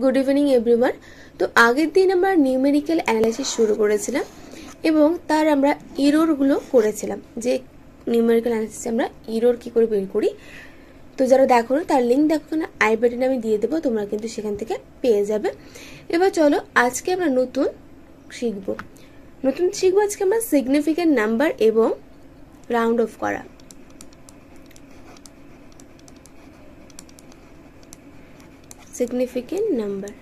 Good evening everyone. তো আগের দিন আমরা নিউমেরিক্যাল অ্যানালাইসিস শুরু করেছিলাম এবং তার আমরা ইরোরগুলো করেছিলাম, যে নিউমেরিক্যাল অ্যানালাইসিসে আমরা ইরোর কী করে বের করি। তো যারা দেখো না তার লিঙ্ক দেখো না, আই বাটনে আমি দিয়ে দেবো, তোমরা কিন্তু সেখান থেকে পেয়ে যাবে। এবার চলো আজকে আমরা নতুন শিখবো আজকে আমরা সিগনিফিক্যান্ট নাম্বার এবং রাউন্ড অফ করা। সিগনিফিক্যান্ট নাম্বার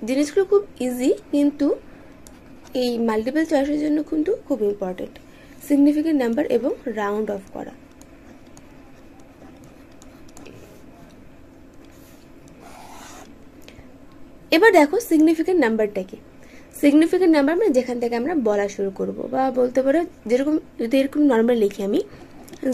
জিনিসগুলো খুব ইজি, কিন্তু এই মাল্টিপল চয়েসের জন্য কিন্তু খুব ইম্পর্টেন্ট। সিগনিফিক্যান্ট নাম্বার এবং রাউন্ড অফ করা। এবার দেখো সিগনিফিক্যান্ট নাম্বারটা কি। সিগনিফিক্যান্ট নাম্বার মানে যেখান থেকে আমরা বলা শুরু করব, বা বলতে পারো যেরকম, যদি এরকম নর্মাল লিখি আমি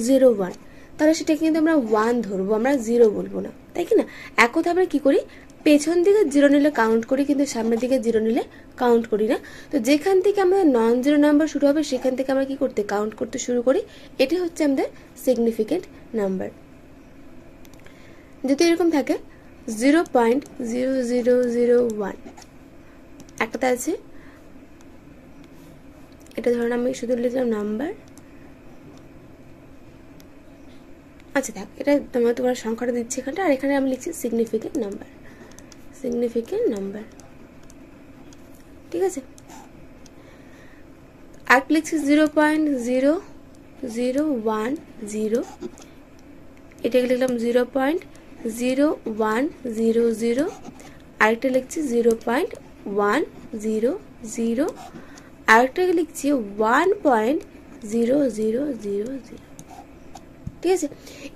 01, তাহলে সেটাকে কিন্তু আমরা 1 ধরবো, আমরা 0 বলবো না, তাই কি না। এক কথা আমরা কি করি, পেছন দিকে 0 নিলে কাউন্ট করি, কিন্তু সামনের দিকে 0 নিলে কাউন্ট করি না। তো যেখান থেকে আমাদের নন জিরো নাম্বার শুরু হবে সেখান থেকে আমরা কি করতে, কাউন্ট করতে শুরু করি। এটি হচ্ছে আমাদের সিগনিফিক্যান্ট নাম্বার। যদি এরকম থাকে 0.0001 একটাতে আছে, এটা ধরুন আমি শুধু লিখলাম নাম্বার, আচ্ছা থাক, এটা তোমার সংখ্যাটা দিচ্ছি এখানটা, আর এখানে আমি লিখছি সিগনিফিক্যান্ট নাম্বার, ঠিক আছে। আর লিখছি 0.0010, এটাকে লিখলাম 0.0100, আরেকটা লিখছি 0.100, আরেকটাকে লিখছি 1.0000, ঠিক আছে।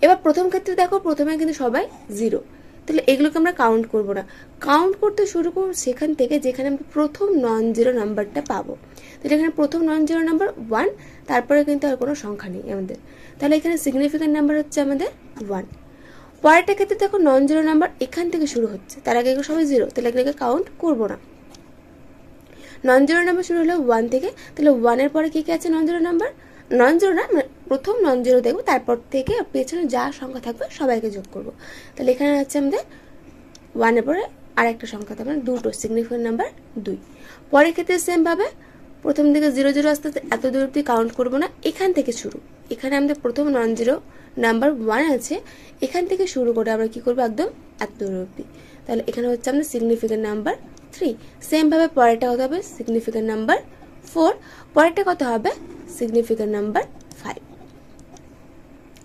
এবার প্রথম ক্ষেত্রে দেখো, প্রথমে কিন্তু সবাই 0, তাহলে এগুলোকে আমরা কাউন্ট করব না, কাউন্ট করতে শুরু করব সেখান থেকে যেখানে আমরা প্রথম নন জিরো নাম্বারটা পাবো। তাহলে এখানে প্রথম নন জিরো নাম্বার 1, তারপরে কিন্তু আর কোনো সংখ্যা নেই আমাদের, তাহলে এখানে সিগনিফিক্যান্ট নাম্বার হচ্ছে আমাদের 1। পরেরটা ক্ষেত্রে দেখো নন জিরো নাম্বার এখান থেকে শুরু হচ্ছে, তার আগে সবাই 0, তাহলে এগুলোকে কাউন্ট করব না। নন জিরো নাম্বার শুরু হলো 1 থেকে, তাহলে 1-এর পরে কি কি আছে non zero number, non zero না, প্রথম নন জিরো দেখবো, তারপর থেকে পেছনে যা সংখ্যা থাকবে সবাইকে যোগ করব। তাহলে এখানে আছে আমাদের 1-এর পরে আর একটা সংখ্যা থাকবে, দুটো, সিগনিফিক্যান্ট নাম্বার 2। পরের ক্ষেত্রে সেম ভাবে প্রথম দিকে 0 আস্তে আস্তে এত দূর অব্দি কাউন্ট করবো না, এখান থেকে শুরু, এখানে আমাদের প্রথম নন জিরো নাম্বার 1 আছে, এখান থেকে শুরু করে আমরা কি করবো একদম এত দূর অব্দি, তাহলে এখানে হচ্ছে আমাদের সিগনিফিক্যান্ট নাম্বার 3। সেম ভাবে পরেরটা হতে হবে সিগনিফিক্যান্ট নাম্বার 4, পরেরটা কত হবে সিগনিফিক্যান্ট নাম্বার 5।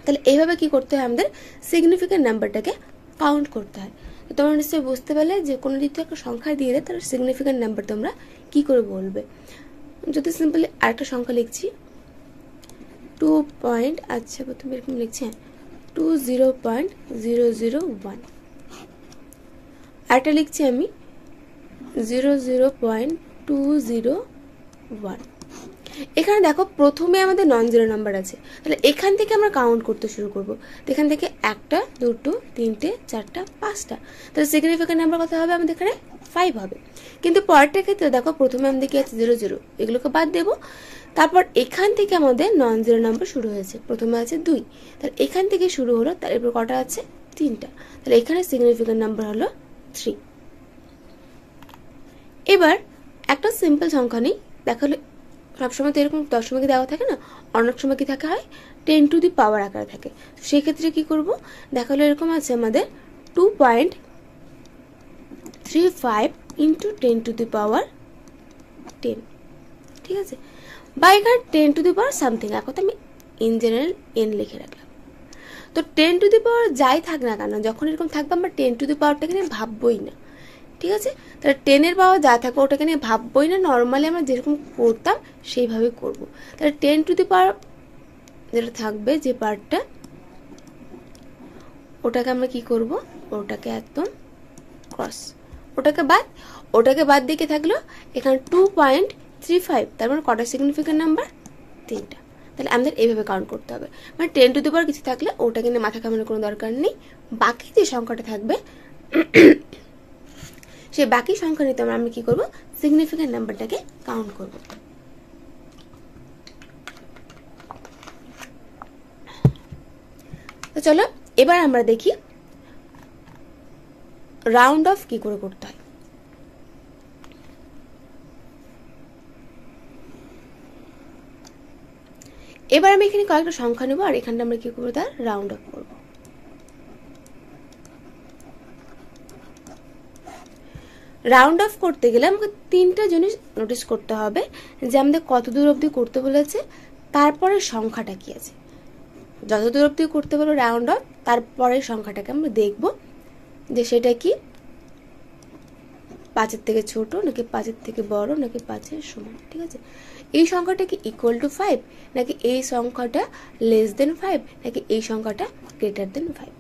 তাহলে এইভাবে কি করতে হয়, আমাদের সিগনিফিক্যান্ট নাম্বারটাকে কাউন্ট করতে হয়। তো তোমরা নিশ্চয়ই বুঝতে পারলে যে কোনো দ্বিতীয় একটা সংখ্যা দিয়ে দেয়, তাহলে সিগনিফিক্যান্ট নাম্বার তোমরা কি করে বলবে। যদি সিম্পলি আরেকটা সংখ্যা লিখছি 2 পয়েন্ট, আচ্ছা প্রথমে এরকম লিখছি, হ্যাঁ 20.001, আরেকটা লিখছি আমি 00.201। এখানে দেখো প্রথমে আমাদের নন জিরো নাম্বার আছে, তাহলে এখান থেকে আমরা কাউন্ট করতে শুরু করব। তো এখান থেকে 1, 2, 3, 4, 5টা, তাহলে সিগনিফিক্যান্ট নাম্বার কত হবে আমাদের এখানে 5 হবে। কিন্তু পরেরটার ক্ষেত্রে দেখো প্রথমে আমাদের কি আছে 0, এগুলোকে বাদ দেবো, তারপর এখান থেকে আমাদের নন জিরো নাম্বার শুরু হয়েছে, প্রথমে আছে 2, তাহলে এখান থেকে শুরু হলো, তার এরপর কটা আছে 3টা, তাহলে এখানে সিগনিফিক্যান্ট নাম্বার হলো 3। এবার একটা সিম্পল সংখ্যা নেই, দেখালো সবসময় তো এরকম দশমিকে দেওয়া থাকে না, অনেক সময় কি থাকে হয় 10 টু দি পাওয়ার আকারে থাকে। তো সেক্ষেত্রে কি করব, দেখালো এরকম আছে আমাদের 2.35 ইন্টু 10 টু দি পাওয়ার 10, ঠিক আছে, বা এখানে 10 টু দি পাওয়ার সামথিং, এখন আমি ইন জেনারেল n লিখে রাখলাম। তো 10 টু দি পাওয়ার যাই থাক না কেন, যখন এরকম থাকবে আমরা 10 টু দি পাওয়ারটাকে নিয়ে ভাববই না, ঠিক আছে। তাহলে 10-এর পাওয়ার যা থাকবে ওটাকে নিয়ে ভাববই না, নর্মালি আমরা যেরকম করতাম সেইভাবে করব। তাহলে 10 টু দি পাওয়ার যেটা থাকবে, যে পার্টটা, ওটাকে আমরা কি করব, ওটাকে একদম ক্রস, ওটাকে বাদ দিয়ে থাকলো এখানে 2.35, তার মানে কটা সিগনিফিক্যান্ট নাম্বার 3টা। তাহলে আমাদের এইভাবে কাউন্ট করতে হবে, মানে 10 টু দি পাওয়ার কিছু থাকলে ওটাকে নিয়ে মাথা ঘামানোর কোনো দরকার নেই, বাকি যে সংখ্যাটা থাকবে সেই বাকি সংখ্যা নিতে আমরা কি করব, সিগনিফিক্যান্ট নাম্বারটাকে কাউন্ট করব। তো চলো এবার আমরা দেখি রাউন্ড অফ কি করে করতে হয়। এবার আমি এখানে কয়েকটা সংখ্যা নেবো আর এখানটা আমরা কি করবো, তার রাউন্ড অফ করবো। রাউন্ড অফ করতে গেলে আমাকে তিনটা জিনিস নোটিস করতে হবে, যে আমাদের কত দূর অবধি করতে বলেছে, তারপরে সংখ্যাটা কি আছে। যত দূর অবধি করতে পারো রাউন্ড অফ, তারপরের সংখ্যাটাকে আমরা দেখব যে সেটা কি 5-এর থেকে ছোট নাকি 5-এর থেকে বড় নাকি 5-এর সমান। ঠিক আছে, এই সংখ্যাটা কি ইকুয়াল টু 5 নাকি এই সংখ্যাটা লেস দেন 5 নাকি এই সংখ্যাটা গ্রেটার দেন 5,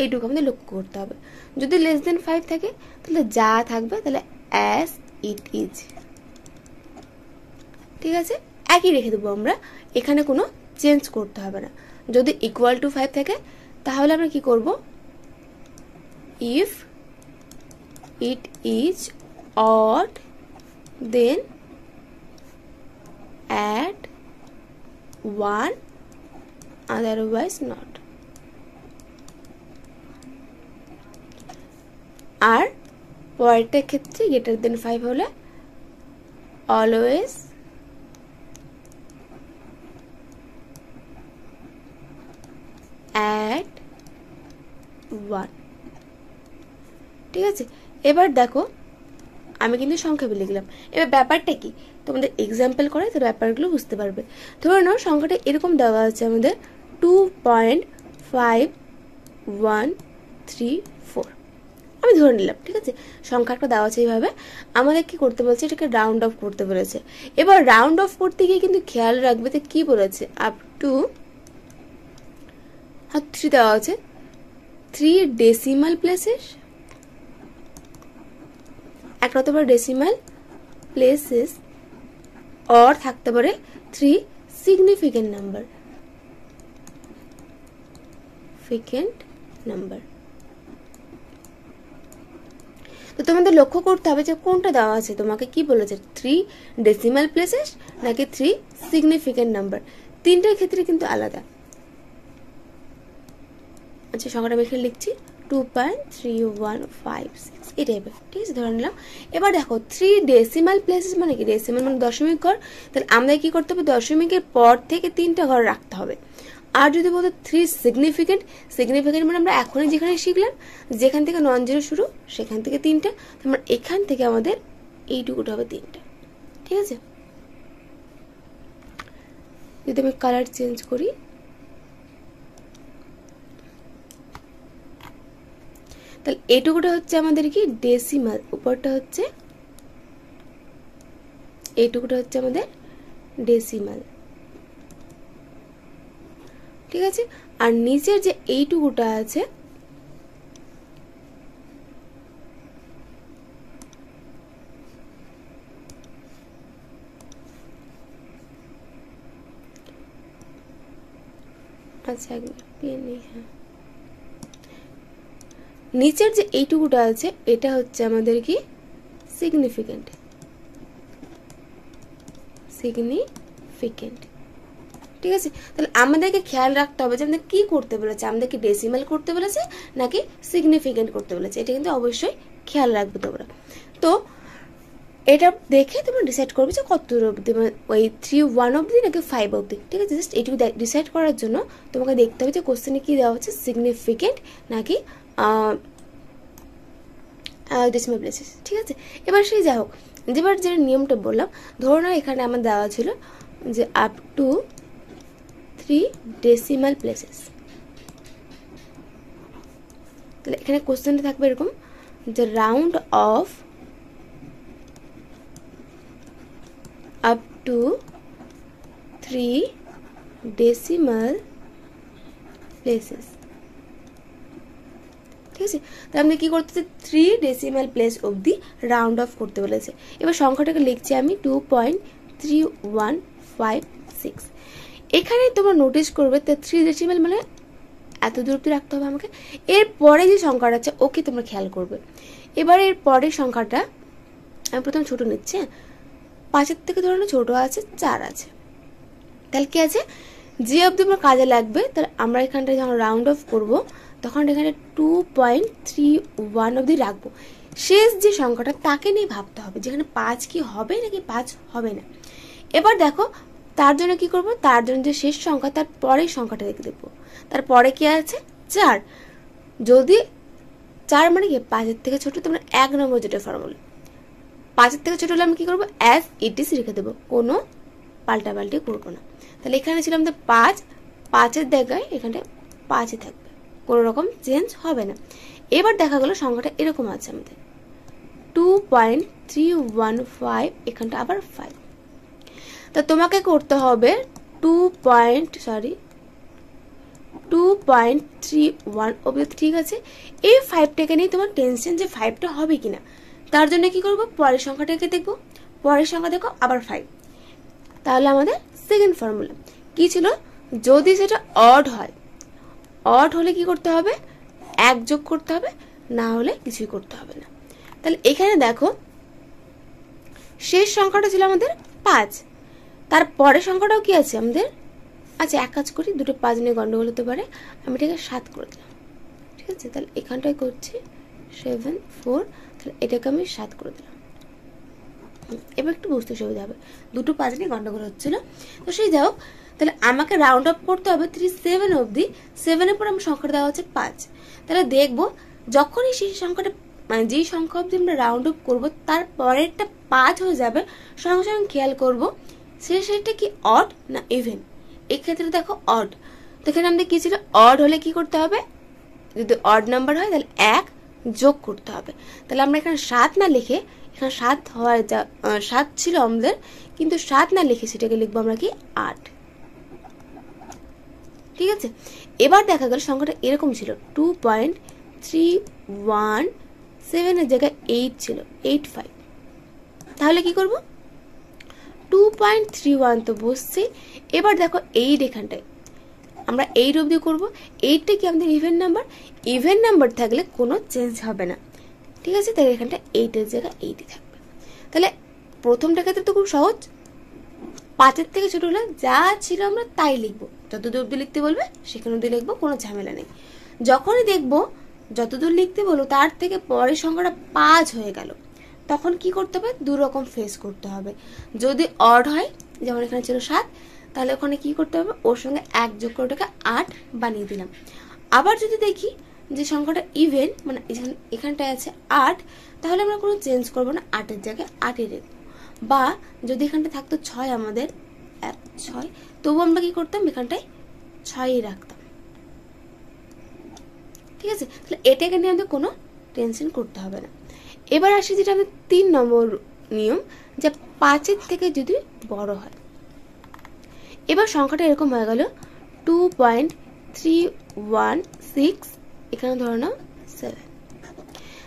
এইটুকু আমাদের লক্ষ্য করতে হবে। যদি লেস দেন 5 থাকে তাহলে যা থাকবে তাহলে অ্যাজ ইট ইজ। ঠিক আছে, একই রেখে দেবো আমরা, এখানে কোনো চেঞ্জ করতে হবে না। যদি ইকুয়াল টু 5 থাকে তাহলে আমরা কি করব, if it is odd then add 1 otherwise not। আর পরেরটা ক্ষেত্রে গ্রেটার দেন 5 হলে অলওয়েজ add 1। ঠিক আছে, এবার দেখো আমি কিন্তু সংখ্যাবে লিখলাম। এবার ব্যাপারটা কি তোমাদের এক্সাম্পল করে তো ব্যাপারগুলো বুঝতে পারবে। ধরে নাও সংখ্যাটা এরকম দেওয়া আছে আমাদের 2.5134, আমি ধরে নিলাম। ঠিক আছে, সংখ্যাটা দেওয়া আছে এইভাবে, আমাদের কি করতে বলছে, এটাকে রাউন্ড অফ করতে বলেছে। এবার রাউন্ড অফ করতে গিয়ে কিন্তু খেয়াল রাখবে যে কি বলেছে, আপ টু 3 দেওয়া আছে, 3 ডেসিমাল প্লেসেস, একটা হতে পারে ডেসিমাল প্লেসেস, অর থাকতে পারে 3 সিগনিফিকেন্ট নাম্বার, তো তোমাদের লক্ষ্য করতে হবে যে কোনটা দেওয়া আছে, তোমাকে কি বলেছে, 3 ডেসিমাল প্লেসেস নাকি 3 সিগনিফিকেন্ট নাম্বার, তিনটার ক্ষেত্রে কিন্তু আলাদা। আচ্ছা, সংখ্যাটা আমি এখানে লিখছি 2.3156 এই টাইপের। ঠিক আছে, ধরে নিলাম। এবার দেখো 3 ডেসিমাল প্লেসেস মানে কি, ডেসিমাল মানে দশমিক ঘর, তাহলে আমরা কি করতে হবে, দশমিকের পর থেকে 3টা ঘর রাখতে হবে। আর যদি বলতো 3 সিগনিফিকেন্ট মানে আমরা এখনই যেখানে শিখলাম, যেখান থেকে নন জিরো শুরু সেখান থেকে 3টা, তারপর এখান থেকে আমাদের এইটুকুটা হবে 3টা। ঠিক আছে, যদি আমি কালার চেঞ্জ করি, তাহলে এইটুকুটা হচ্ছে আমাদের কি ডেসিমাল, উপরটা হচ্ছে এইটুকুটা হচ্ছে আমাদের ডেসিমাল। ঠিক আছে, আর নিচের যে এইটুকুটা আছে আচ্ছা হ্যাঁ, নিচের যে এইটুকুটা আছে এটা হচ্ছে আমাদের কি সিগনিফিকেন্ট। ঠিক আছে, তাহলে আমাদেরকে খেয়াল রাখতে হবে যে আমাদের কি করতে বলেছে, আমাদেরকে ডেসিমাল করতে বলেছে নাকি সিগনিফিকেন্ট করতে বলেছে, এটা কিন্তু অবশ্যই খেয়াল রাখবে তোমরা। তো এটা দেখে তোমরা ডিসাইড করবে যে কত দূর অবধি, ওই 3-1 অবধি নাকি 5 অবধি। ঠিক আছে, জাস্ট এইটুকু ডিসাইড করার জন্য তোমাকে দেখতে হবে যে কোশ্চেনে কি দেওয়া হচ্ছে, সিগনিফিকেন্ট নাকি ডেসিমাল প্লেসেস। ঠিক আছে, এবার সেই যাই হোক, যেবার যে নিয়মটা বললাম, ধরো না এখানে আমার দেওয়া ছিল যে আপ টু 3 ডেসিমাল প্লেসেস, তাহলে এখানে কোশ্চেনটা থাকবে এরকম যে round of up to 3 decimal places. ঠিক আছে, তাহলে আমাদের কি করতে হচ্ছে, 3 ডেসিমাল প্লেস অবধি রাউন্ড অফ করতে বলেছে। এবার সংখ্যাটাকে লিখছি আমি 2.3156। এখানে তোমরা নোটিস করবে 3 ডেসিমাল মানে এত দূর অবধি রাখতে হবে আমাকে। এরপরে যে সংখ্যাটা আছে ওকে তোমরা খেয়াল করবে। এবার এর পরের সংখ্যাটা আমি প্রথম ছোট নিচ্ছি, 5-এর থেকে ধরো ছোট আছে 4 আছে, তাহলে কি আছে, যে অবধি আমার কাজে লাগবে, তাহলে আমরা এখানটায় যখন রাউন্ড অফ করবো তখন এখানে 2.31 অবধি রাখবো। শেষ যে সংখ্যাটা তাকে নিয়ে ভাবতে হবে, যেখানে 5 কি হবে নাকি 5 হবে না। এবার দেখো তার জন্য কি করব, তার জন্য যে শেষ সংখ্যা তার পরের সংখ্যাটা রেখে দেবো। তারপরে কি আছে 4, যদি 4 মানে কি 5-এর থেকে ছোট, তোমরা 1 নম্বর যেটা ফর্মুলা, 5-এর থেকে ছোট হলে আমি কি করবো, অ্যাজ ইট ইজ রেখে দেবো, কোনো পাল্টাপাল্টি করবো না। তাহলে এখানে ছিল আমাদের 5, 5-এর জায়গায় এখানে 5ই থাকবে, কোনো রকম চেঞ্জ হবে না। এবার দেখা গেল সংখ্যাটা এরকম আছে আমাদের 2.315, এখানটা আবার 5। তা তোমাকে করতে হবে 2.31 অবধি, ঠিক আছে। এই 5টাকে নিয়ে তোমার টেনশন যে 5টা হবে কিনা, তার জন্য কি করব, পরের সংখ্যাটাকে দেখবো, পরের সংখ্যা দেখো আবার 5। তাহলে আমাদের সেকেন্ড ফর্মুলা কি ছিল, যদি সেটা অড হয়, অড হলে কি করতে হবে, 1 যোগ করতে হবে, না হলে কিছুই করতে হবে না। তাহলে এখানে দেখো শেষ সংখ্যাটা ছিল আমাদের 5, তার পরের সংখ্যাটাও কি আছে আমাদের, আচ্ছা এক কাজ করি, দুটো 5 নিয়ে গন্ডগোল হতে পারে, আমি এটাকে 7 করে দিলাম, ঠিক আছে। তাহলে এখানটায় করছি 7 4, তাহলে এটাকে আমি 7 করে দিলাম। এবার একটু বুঝতে সুবিধা হবে, দুটো 5 নিয়ে গন্ডগোল হচ্ছিল, তো সেই যাও। তাহলে আমাকে রাউন্ড আপ করতে হবে 37 অবধি, 7-এর পর আমার সংখ্যাটা দেওয়া হচ্ছে 5। তাহলে দেখবো যখনই সেই সংখ্যাটা, মানে যেই সংখ্যা অবধি আমরা রাউন্ড আপ করবো তার পরেরটা 5 হয়ে যাবে, সঙ্গে সঙ্গে খেয়াল করবো সেটা কি অড না ইভেন। এক্ষেত্রে দেখো অড, তো এখানে আমাদের কি ছিল, অড হলে কি করতে হবে, যদি অড নাম্বার হয় তাহলে 1 যোগ করতে হবে। তাহলে আমরা এখানে 7 না লিখে, এখানে 7 হওয়ার 7 ছিল আমাদের, কিন্তু 7 না লিখে সেটাকে লিখবো আমরা কি 8, ঠিক আছে। এবার দেখা গেল সংখ্যাটা এরকম ছিল 2.317-এর জায়গায় 8 ছিল 85। তাহলে কি করব, 2.31 তো বসছে। এবার দেখো 8 এখানটায় আমরা 8 অবধি করবো, 8টা কি আমাদের ইভেন নাম্বার, ইভেন নাম্বার থাকলে কোনো চেঞ্জ হবে না, ঠিক আছে। তাহলে এখানটা 8-এর জায়গায় 8ই থাকবে। তাহলে প্রথমটা ক্ষেত্রে তো খুব সহজ, 5-এর থেকে ছোট হলে যা ছিল আমরা তাই লিখবো, যতদূর অবধি লিখতে বলবে সেখানে অবধি লিখবো, কোনো ঝামেলা নেই। যখনই দেখবো যতদূর লিখতে বলো তার থেকে পরের সংখ্যাটা 5 হয়ে গেল, তখন কি করতে হবে, দু রকম ফেস করতে হবে। যদি অড হয়, যেমন এখানে ছিল 7, তাহলে ওখানে কি করতে হবে, ওর সঙ্গে 1 যোগ করে ওটাকে 8 বানিয়ে দিলাম। আবার যদি দেখি যে সংখ্যাটা ইভেন, মানে এখানটায় আছে 8, তাহলে আমরা কোনো চেঞ্জ করবো না, 8-এর জায়গায় 8-ই রাখবো। বা যদি এখানটা থাকতো 6 আমাদের, 6, তবু আমরা কি করতাম, এখানটায় 6ই রাখতাম, ঠিক আছে। তাহলে এটাকে নিয়ে আমাদের কোনো টেনশন করতে হবে না। এবার আসি যেটা আমাদের 3 নম্বর নিয়ম, যে 5-এর থেকে যদি বড় হয়। এবার সংখ্যাটা এরকম হয়ে গেল 2.316, এখানে ধরে নাও 7।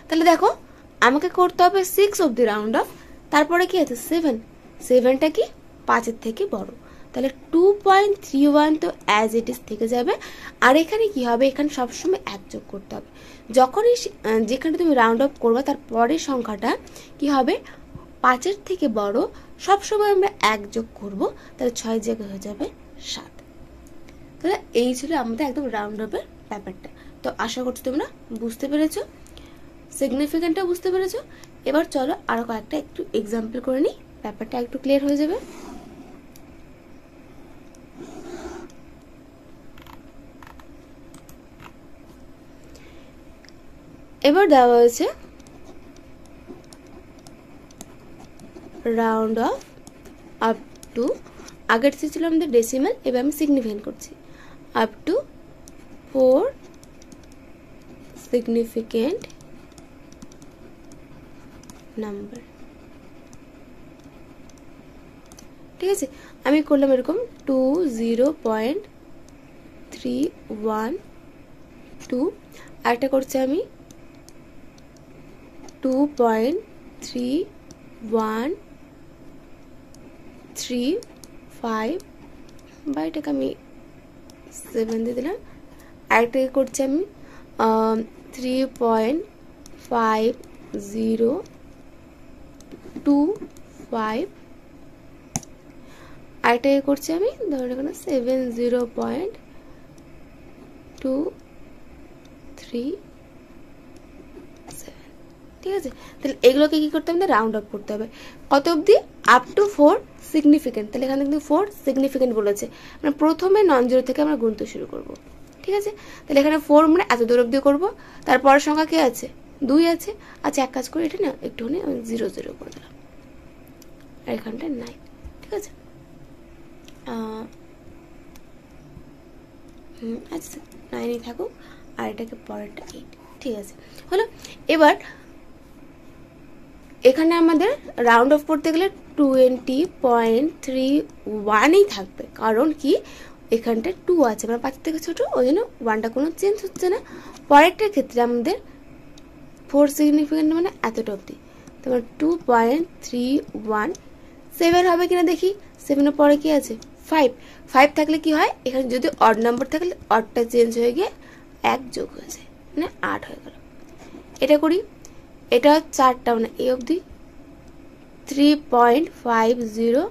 তাহলে দেখো আমাকে করতে হবে 6 অবধি রাউন্ড অফ, তারপরে কি আছে 7, 7টা কি 5-এর থেকে বড়, তাহলে 2.31 তো অ্যাজ ইট ইজ থেকে যাবে। আর এখানে কি হবে, এখানে সবসময় 1 যোগ করতে হবে, যখনই যেখানে তুমি রাউন্ড অফ করবে তার পরের সংখ্যাটা কি হবে, 5-এর থেকে বড়, সবসময় আমরা 1 যোগ করব, তাহলে 6 জায়গায় হয়ে যাবে 7। তাহলে এই ছিল আমাদের একদম রাউন্ড অফের ব্যাপারটা। তো আশা করছি তোমরা বুঝতে পেরেছো, সিগনিফিকেন্টটা বুঝতে পেরেছো। এবার চলো আরো কয়েকটা একটু এক্সাম্পল করে নিই, ব্যাপারটা একটু ক্লিয়ার হয়ে যাবে। এবার দেওয়া হয়েছে রাউন্ড অফ আপ টু, আগের ছিল আমাদের ডেসিমাল, এবার আমি সিগনিফিকেন্ট করছি, আপ টু 4 সিগনিফিকেন্ট নাম্বার, ঠিক আছে। আমি করলাম এরকম 20.312, আরেকটা করছি আমি 2.3135, বা এটাকে আমি 7 দিয়ে দিলাম। আরেকটাকে করছি আমি 3.5025, আরেকটাকে করছি আমি ধরুন এখানে 70.2 3 7, ঠিক আছে। তাহলে এগুলোকে কি করতে হবে, রাউন্ড আপ করতে হবে কত অবধি, আপ টু 4 সিগনিফিকেন্ট। তাহলে এখানে কিন্তু 4 সিগনিফিকেন্ট বলেছে, মানে প্রথমে নন জিরো থেকে আমরা গুনতে শুরু করব, ঠিক আছে। তাহলে এখানে 4 মানে এত দূর অবধি করবো, তারপরের সংখ্যা কে আছে, 2 আছে। আচ্ছা এক কাজ করে এটা না একটুখানি 0 0 করে দিলাম, আর এখানটা 9, ঠিক আছে। আচ্ছা 9ই থাকুক, আর এটাকে পরেরটা 8, ঠিক আছে হলো। এবার এখানে আমাদের রাউন্ড অফ করতে গেলে 20.31ই থাকবে, কারণ কি এখানটা 2 আছে, মানে 5 থেকে ছোট, ওই জন্য 1টা কোনো চেঞ্জ হচ্ছে না। পরেরটার ক্ষেত্রে আমাদের 4 সিগনিফিকেন্ট মানে এতটা অবধি, তোমার 2.31, 7 হবে কিনা দেখি। 7-এর পরে কি আছে, 5, 5 থাকলে কি হয়, এখানে যদি অড নাম্বার থাকলে অডটা চেঞ্জ হয়ে গিয়ে 1 যোগ হয়ে যায়, মানে 8 হয়ে গেল। এটা করি, এটা 4টা মানে এই অবধি 3.50।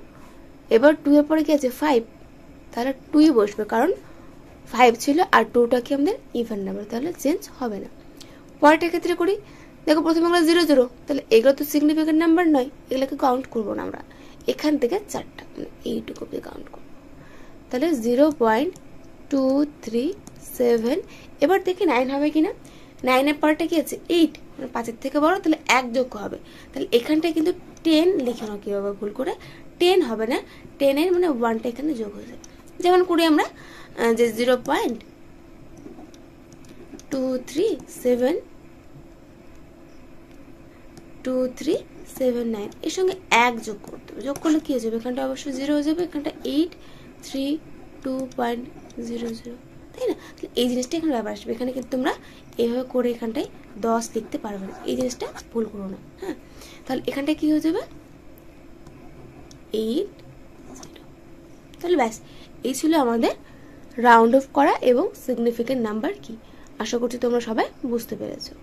এবার 2 এর পরে কি আছে 5, তাহলে 2ই বসবে, কারণ 5 ছিল আর 2টা কি আমাদের ইভেন নাম্বার, তাহলে চেঞ্জ হবে না। পরেরটার ক্ষেত্রে করি, দেখো প্রথমে আমরা 0 0, তাহলে এগুলো তো সিগনিফিকেন্ট নাম্বার নয়, এগুলোকে কাউন্ট করবো না আমরা, এখান থেকে 4টা মানে এইটুকু অবধি কাউন্ট করবো। তাহলে 0.237। এবার দেখি 9 হবে কিনা। 9-এর পরটা কি আছে 8, মানে 5-এর থেকে বড়, তাহলে 1 যোগ হবে। তাহলে এখানটায় কিন্তু 10 লিখে নাও কিভাবে ভুল করে, 10 হবে না, 10-এর মানে 1টা এখানে যোগ হয়ে যাবে। যেমন করি আমরা যে 0.2379 এর সঙ্গে 1 যোগ করতে হবে। যোগ করলে কি হয়ে যাবে, এখানটা অবশ্যই 0 হয়ে যাবে, এখানটা 832.00, তাই না। তাহলে এই জিনিসটা এখানে ব্যাপার আসবে, এখানে কিন্তু তোমরা এইভাবে করে এখানটায় 10 লিখতে পারবে না, এই জিনিসটা ভুল করো না, হ্যাঁ। তাহলে এখানটায় কি হয়ে যাবে 8 0। তাহলে ব্যাস এই ছিল আমাদের রাউন্ড অফ করা এবং সিগনিফিকেন্ট নাম্বার কি। আশা করছি তোমরা সবাই বুঝতে পেরেছো।